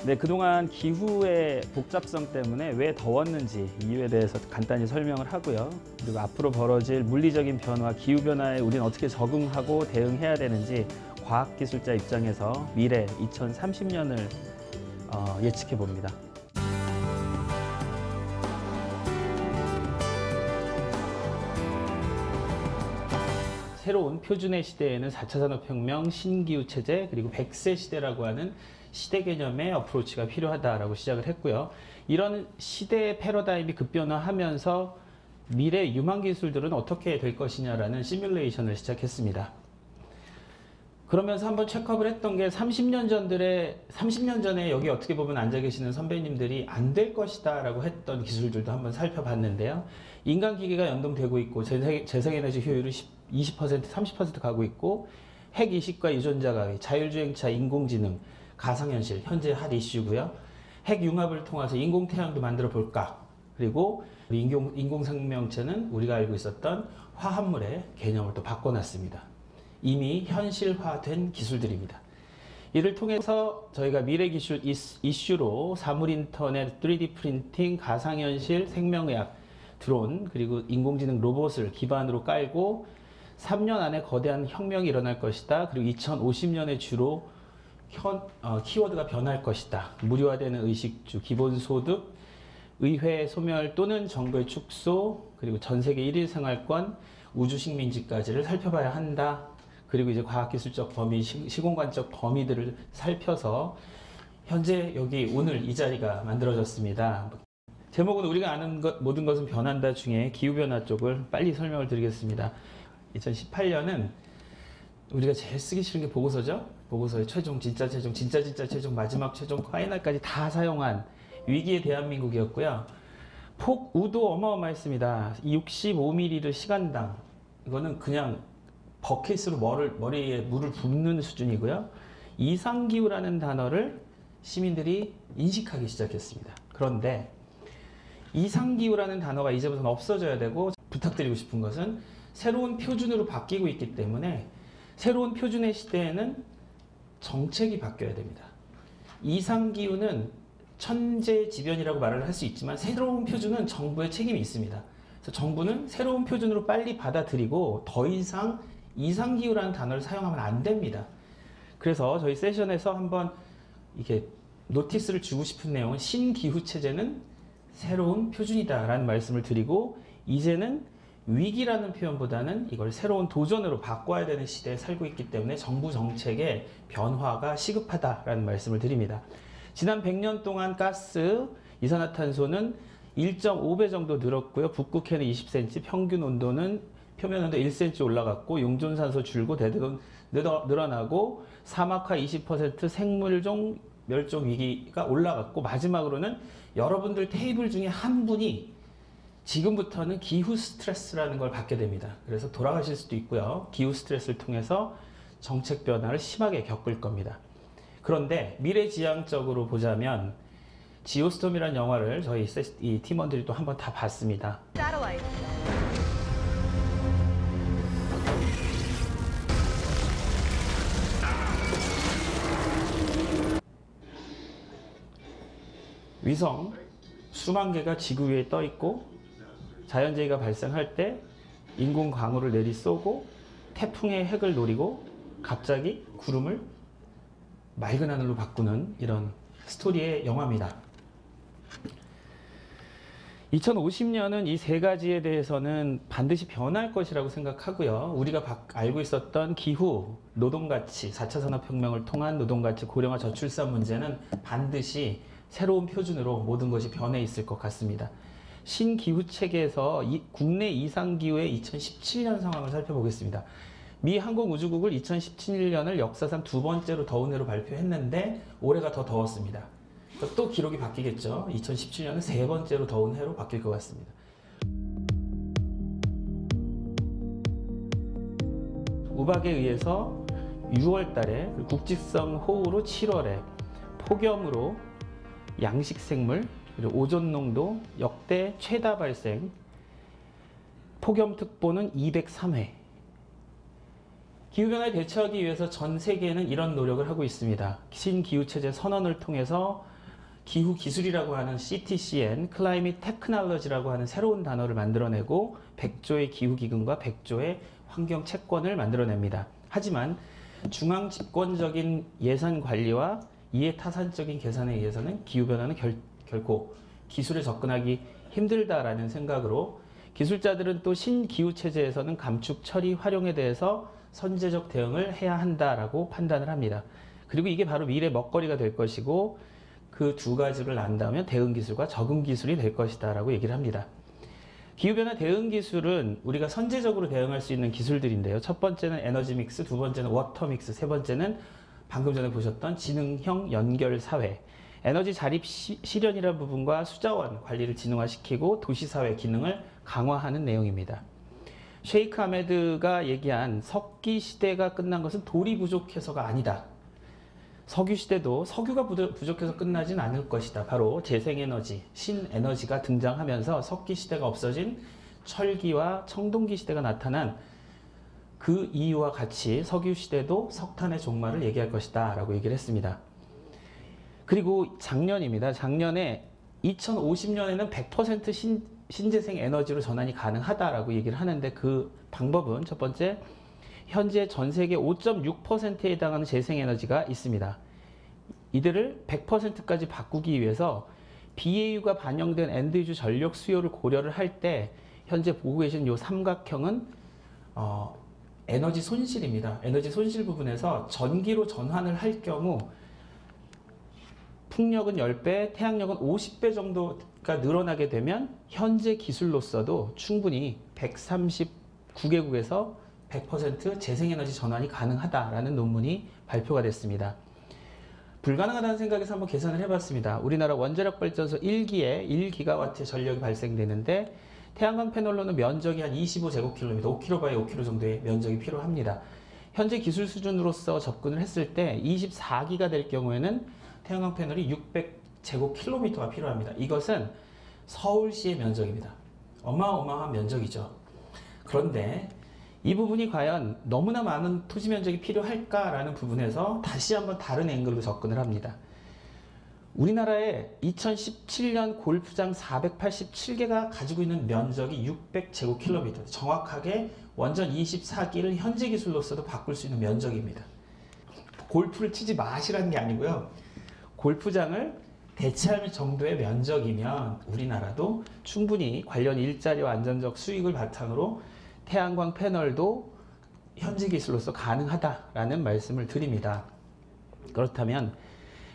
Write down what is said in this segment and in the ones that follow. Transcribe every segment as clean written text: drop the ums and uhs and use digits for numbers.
네, 그동안 기후의 복잡성 때문에 왜 더웠는지 이유에 대해서 간단히 설명을 하고요. 그리고 앞으로 벌어질 물리적인 변화, 기후변화에 우리는 어떻게 적응하고 대응해야 되는지 과학기술자 입장에서 미래 2030년을 예측해 봅니다. 새로운 표준의 시대에는 4차 산업혁명, 신기후체제, 그리고 100세 시대라고 하는 시대 개념의 어프로치가 필요하다라고 시작을 했고요. 이런 시대의 패러다임이 급변화하면서 미래 유망 기술들은 어떻게 될 것이냐라는 시뮬레이션을 시작했습니다. 그러면서 한번 체크업을 했던 게 30년 전에 여기 어떻게 보면 앉아 계시는 선배님들이 안 될 것이다 라고 했던 기술들도 한번 살펴봤는데요. 인간기기가 연동되고 있고 재생에너지 효율이 20%, 30% 가고 있고 핵이식과 유전자 가위, 자율주행차, 인공지능, 가상현실 현재 핫 이슈고요. 핵융합을 통해서 인공태양도 만들어 볼까? 그리고 인공생명체는 우리가 알고 있었던 화합물의 개념을 또 바꿔놨습니다. 이미 현실화된 기술들입니다. 이를 통해서 저희가 미래기술 이슈로 사물인터넷, 3D 프린팅, 가상현실, 생명의학, 드론, 그리고 인공지능 로봇을 기반으로 깔고 3년 안에 거대한 혁명이 일어날 것이다. 그리고 2050년에 주로 키워드가 변할 것이다. 무료화되는 의식주, 기본소득, 의회 소멸 또는 정부의 축소, 그리고 전세계 1일 생활권, 우주식민지까지를 살펴봐야 한다. 그리고 이제 과학기술적 범위, 시공간적 범위들을 살펴서 현재 여기 오늘 이 자리가 만들어졌습니다. 제목은 우리가 아는 모든 것은 변한다 중에 기후변화 쪽을 빨리 설명을 드리겠습니다. 2018년은 우리가 제일 쓰기 싫은 게 보고서죠. 보고서의 최종, 진짜 최종, 진짜 최종, 마지막 최종, 파이널까지 다 사용한 위기의 대한민국이었고요. 폭우도 어마어마했습니다. 65mm를 시간당. 이거는 그냥 버킷으로 머리에 물을 붓는 수준이고요. 이상기후라는 단어를 시민들이 인식하기 시작했습니다. 그런데 이상기후라는 단어가 이제부터는 없어져야 되고, 부탁드리고 싶은 것은 새로운 표준으로 바뀌고 있기 때문에 새로운 표준의 시대에는 정책이 바뀌어야 됩니다. 이상기후는 천재지변이라고 말을 할 수 있지만 새로운 표준은 정부의 책임이 있습니다. 그래서 정부는 새로운 표준으로 빨리 받아들이고 더 이상 이상기후라는 단어를 사용하면 안 됩니다. 그래서 저희 세션에서 한번 이렇게 노티스를 주고 싶은 내용은 신기후체제는 새로운 표준이다 라는 말씀을 드리고, 이제는 위기라는 표현보다는 이걸 새로운 도전으로 바꿔야 되는 시대에 살고 있기 때문에 정부 정책의 변화가 시급하다라는 말씀을 드립니다. 지난 100년 동안 가스, 이산화탄소는 1.5배 정도 늘었고요. 북극해는 20cm, 평균 온도는 표면 온도 1cm 올라갔고, 용존산소 줄고 대대로 늘어나고, 사막화 20%, 생물종 멸종 위기가 올라갔고, 마지막으로는 여러분들 테이블 중에 한 분이 지금부터는 기후 스트레스라는 걸 받게 됩니다. 그래서 돌아가실 수도 있고요. 기후 스트레스를 통해서 정책 변화를 심하게 겪을 겁니다. 그런데 미래지향적으로 보자면 지오스톰이라는 영화를 저희 이 팀원들이 또 한번 다 봤습니다. 위성 수만 개가 지구 위에 떠 있고, 자연재해가 발생할 때 인공 강우를 내리 쏘고 태풍의 핵을 노리고 갑자기 구름을 맑은 하늘로 바꾸는 이런 스토리의 영화입니다. 2050년은 이 세 가지에 대해서는 반드시 변할 것이라고 생각하고요. 우리가 알고 있었던 기후, 노동가치, 4차 산업혁명을 통한 노동가치, 고령화 저출산 문제는 반드시 새로운 표준으로 모든 것이 변해 있을 것 같습니다. 신기후체계에서 국내 이상기후의 2017년 상황을 살펴보겠습니다. 미 항공우주국을 2017년을 역사상 두 번째로 더운 해로 발표했는데 올해가 더 더웠습니다. 또 기록이 바뀌겠죠. 2017년은 세 번째로 더운 해로 바뀔 것 같습니다. 우박에 의해서 6월 달에, 국지성 호우로 7월에, 폭염으로 양식생물, 그리고 오존농도 역대 최다 발생, 폭염특보는 203회. 기후변화에 대처하기 위해서 전 세계는 이런 노력을 하고 있습니다. 신기후체제 선언을 통해서 기후기술이라고 하는 CTCN, Climate Technology라고 하는 새로운 단어를 만들어내고 100조의 기후기금과 100조의 환경채권을 만들어냅니다. 하지만 중앙집권적인 예산관리와 이해타산적인 계산에 의해서는 기후변화는 결코 기술에 접근하기 힘들다라는 생각으로 기술자들은 또 신기후체제에서는 감축, 처리, 활용에 대해서 선제적 대응을 해야 한다라고 판단을 합니다. 그리고 이게 바로 미래 먹거리가 될 것이고 그 두 가지를 안다면 대응 기술과 적응 기술이 될 것이다 라고 얘기를 합니다. 기후변화 대응 기술은 우리가 선제적으로 대응할 수 있는 기술들인데요. 첫 번째는 에너지 믹스, 두 번째는 워터 믹스, 세 번째는 방금 전에 보셨던 지능형 연결 사회, 에너지 자립 실현이라는 부분과 수자원 관리를 지능화시키고 도시사회 기능을 강화하는 내용입니다. 셰이크 아메드가 얘기한 석기 시대가 끝난 것은 돌이 부족해서가 아니다. 석유 시대도 석유가 부족해서 끝나진 않을 것이다. 바로 재생에너지, 신에너지가 등장하면서 석기 시대가 없어진 철기와 청동기 시대가 나타난 그 이유와 같이 석유 시대도 석탄의 종말을 얘기할 것이다 라고 얘기를 했습니다. 그리고 작년입니다. 작년에 2050년에는 100% 신재생 에너지로 전환이 가능하다라고 얘기를 하는데 그 방법은 첫 번째, 현재 전 세계 5.6%에 해당하는 재생에너지가 있습니다. 이들을 100%까지 바꾸기 위해서 BAU가 반영된 엔드유저 전력 수요를 고려를 할 때 현재 보고 계신 이 삼각형은 에너지 손실입니다. 에너지 손실 부분에서 전기로 전환을 할 경우 풍력은 10배, 태양력은 50배 정도가 늘어나게 되면 현재 기술로서도 충분히 139개국에서 100% 재생에너지 전환이 가능하다라는 논문이 발표가 됐습니다. 불가능하다는 생각에서 한번 계산을 해봤습니다. 우리나라 원자력 발전소 1기에 1기가와트의 전력이 발생되는데 태양광 패널로는 면적이 한 25제곱킬로미터, 5km x 5km 정도의 면적이 필요합니다. 현재 기술 수준으로서 접근을 했을 때 24기가 될 경우에는 태양광 패널이 600제곱킬로미터가 필요합니다. 이것은 서울시의 면적입니다. 어마어마한 면적이죠. 그런데 이 부분이 과연 너무나 많은 토지 면적이 필요할까라는 부분에서 다시 한번 다른 앵글로 접근을 합니다. 우리나라의 2017년 골프장 487개가 가지고 있는 면적이 600제곱킬로미터, 정확하게 원전 24기를 현재 기술로서도 바꿀 수 있는 면적입니다. 골프를 치지 마시라는 게 아니고요. 골프장을 대체할 정도의 면적이면 우리나라도 충분히 관련 일자리와 안전적 수익을 바탕으로 태양광 패널도 현재 기술로서 가능하다라는 말씀을 드립니다. 그렇다면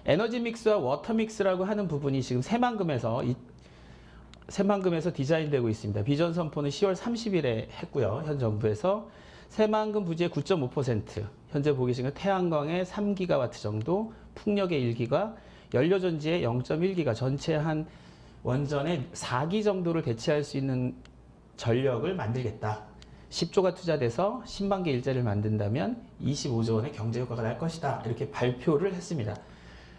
에너지 믹스와 워터 믹스라고 하는 부분이 지금 새만금에서 디자인되고 있습니다. 비전 선포는 10월 30일에 했고요. 현 정부에서 새만금 부지의 9.5%, 현재 보기 지금 태양광의 3기가와트 정도, 풍력의 1기가, 연료전지의 0.1기가, 전체 한 원전의 4기 정도를 대체할 수 있는 전력을 만들겠다. 10조가 투자돼서 신반기 일자리를 만든다면 25조 원의 경제효과가 날 것이다. 이렇게 발표를 했습니다.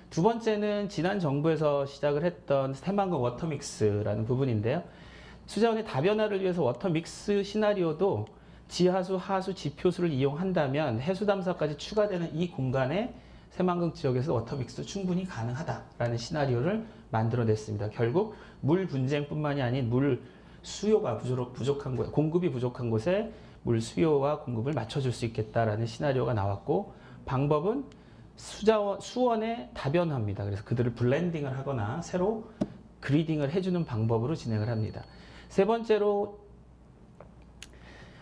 두 번째는 지난 정부에서 시작을 했던 새만금 워터믹스라는 부분인데요. 수자원의 다변화를 위해서 워터믹스 시나리오도 지하수, 하수, 지표수를 이용한다면 해수담사까지 추가되는 이 공간에 새만금 지역에서 워터믹스도 충분히 가능하다라는 시나리오를 만들어냈습니다. 결국 물 분쟁뿐만이 아닌 물 수요가 부족한 곳, 공급이 부족한 곳에 물 수요와 공급을 맞춰줄 수 있겠다라는 시나리오가 나왔고, 방법은 수원의 다변화입니다. 그래서 그들을 블렌딩을 하거나 새로 그리딩을 해주는 방법으로 진행을 합니다. 세 번째로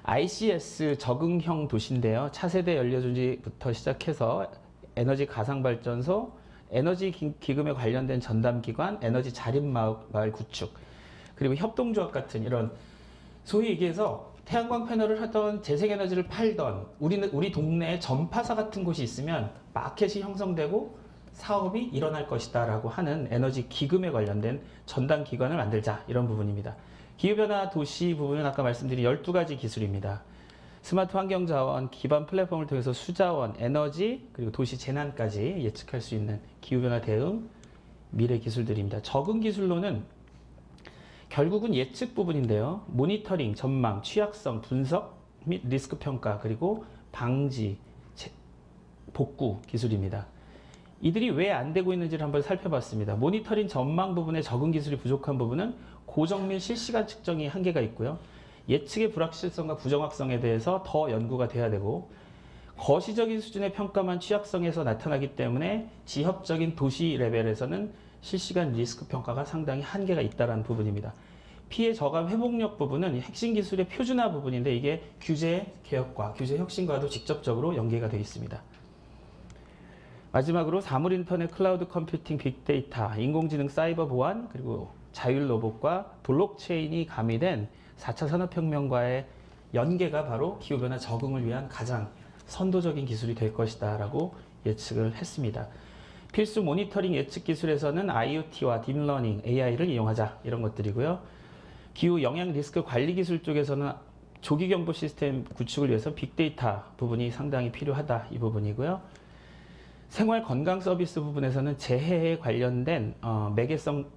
ICS 적응형 도시인데요. 차세대 연료전지부터 시작해서 에너지 가상발전소, 에너지 기금에 관련된 전담기관, 에너지 자립마을 구축, 그리고 협동조합 같은 이런 소위 얘기해서 태양광 패널을 하던 재생에너지를 팔던 우리 동네에 전파사 같은 곳이 있으면 마켓이 형성되고 사업이 일어날 것이다 라고 하는 에너지 기금에 관련된 전담 기관을 만들자, 이런 부분입니다. 기후변화 도시 부분은 아까 말씀드린 12가지 기술입니다. 스마트 환경자원, 기반 플랫폼을 통해서 수자원, 에너지, 그리고 도시 재난까지 예측할 수 있는 기후변화 대응 미래 기술들입니다. 적응 기술로는 결국은 예측 부분인데요. 모니터링, 전망, 취약성, 분석 및 리스크 평가, 그리고 방지, 복구 기술입니다. 이들이 왜 안 되고 있는지를 한번 살펴봤습니다. 모니터링 전망 부분에 적응 기술이 부족한 부분은 고정 및 실시간 측정이 한계가 있고요. 예측의 불확실성과 부정확성에 대해서 더 연구가 돼야 되고, 거시적인 수준의 평가만 취약성에서 나타나기 때문에 지역적인 도시 레벨에서는 실시간 리스크 평가가 상당히 한계가 있다는 부분입니다. 피해 저감 회복력 부분은 핵심 기술의 표준화 부분인데 이게 규제 개혁과 규제 혁신과도 직접적으로 연계가 되어 있습니다. 마지막으로 사물 인터넷, 클라우드 컴퓨팅, 빅데이터, 인공지능, 사이버 보안, 그리고 자율 로봇과 블록체인이 가미된 4차 산업혁명과의 연계가 바로 기후변화 적응을 위한 가장 선도적인 기술이 될 것이다 라고 예측을 했습니다. 필수 모니터링 예측 기술에서는 IoT와 딥러닝, AI를 이용하자 이런 것들이고요. 기후 영향 리스크 관리 기술 쪽에서는 조기 경보 시스템 구축을 위해서 빅데이터 부분이 상당히 필요하다 이 부분이고요. 생활 건강 서비스 부분에서는 재해에 관련된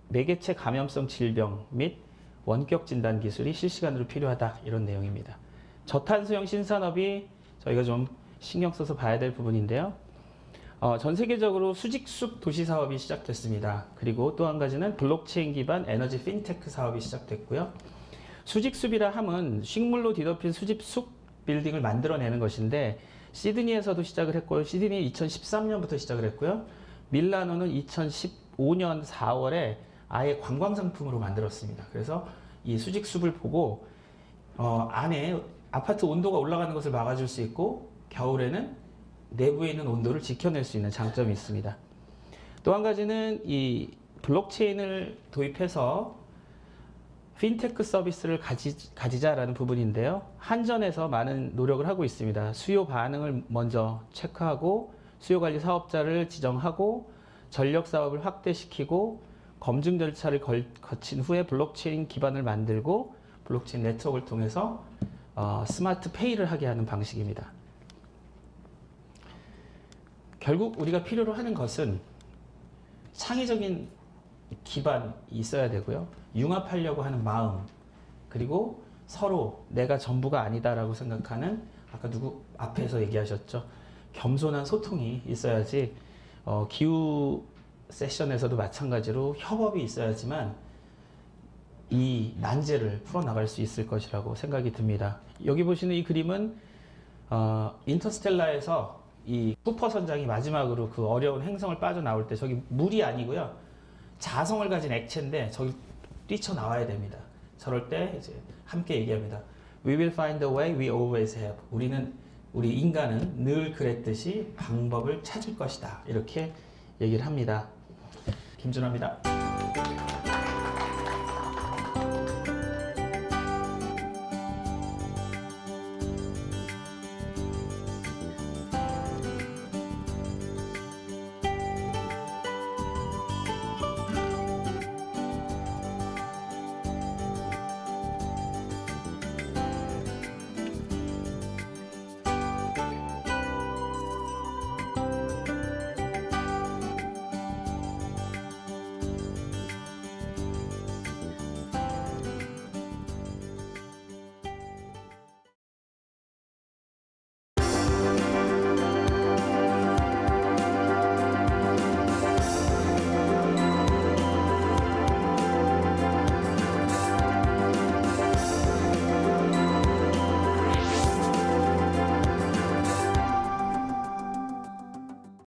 매개체 감염성 질병 및 원격 진단 기술이 실시간으로 필요하다 이런 내용입니다. 저탄소형 신산업이 저희가 좀 신경 써서 봐야 될 부분인데요. 전 세계적으로 수직숲 도시 사업이 시작됐습니다. 그리고 또 한 가지는 블록체인 기반 에너지 핀테크 사업이 시작됐고요. 수직숲이라 함은 식물로 뒤덮인 수직숲 빌딩을 만들어내는 것인데, 시드니에서도 시작을 했고요. 시드니 2013년부터 시작을 했고요. 밀라노는 2015년 4월에 아예 관광 상품으로 만들었습니다. 그래서 이 수직숲을 보고 안에 아파트 온도가 올라가는 것을 막아줄 수 있고, 겨울에는 내부에 있는 온도를 지켜낼 수 있는 장점이 있습니다. 또 한 가지는 이 블록체인을 도입해서 핀테크 서비스를 가지자라는 부분인데요. 한전에서 많은 노력을 하고 있습니다. 수요 반응을 먼저 체크하고 수요관리 사업자를 지정하고 전력 사업을 확대시키고 검증 절차를 거친 후에 블록체인 기반을 만들고 블록체인 네트워크를 통해서 스마트 페이를 하게 하는 방식입니다. 결국 우리가 필요로 하는 것은 창의적인 기반이 있어야 되고요. 융합하려고 하는 마음, 그리고 서로 내가 전부가 아니다라고 생각하는, 아까 누구 앞에서 얘기하셨죠? 겸손한 소통이 있어야지, 기후 세션에서도 마찬가지로 협업이 있어야지만 이 난제를 풀어나갈 수 있을 것이라고 생각이 듭니다. 여기 보시는 이 그림은 인터스텔라에서 이 쿠퍼 선장이 마지막으로 그 어려운 행성을 빠져나올 때, 저기 물이 아니고요, 자성을 가진 액체인데 저기 뛰쳐나와야 됩니다. 저럴 때 이제 함께 얘기합니다. We will find a way, we always have. 우리 인간은 늘 그랬듯이 방법을 찾을 것이다. 이렇게 얘기를 합니다. 김준호입니다.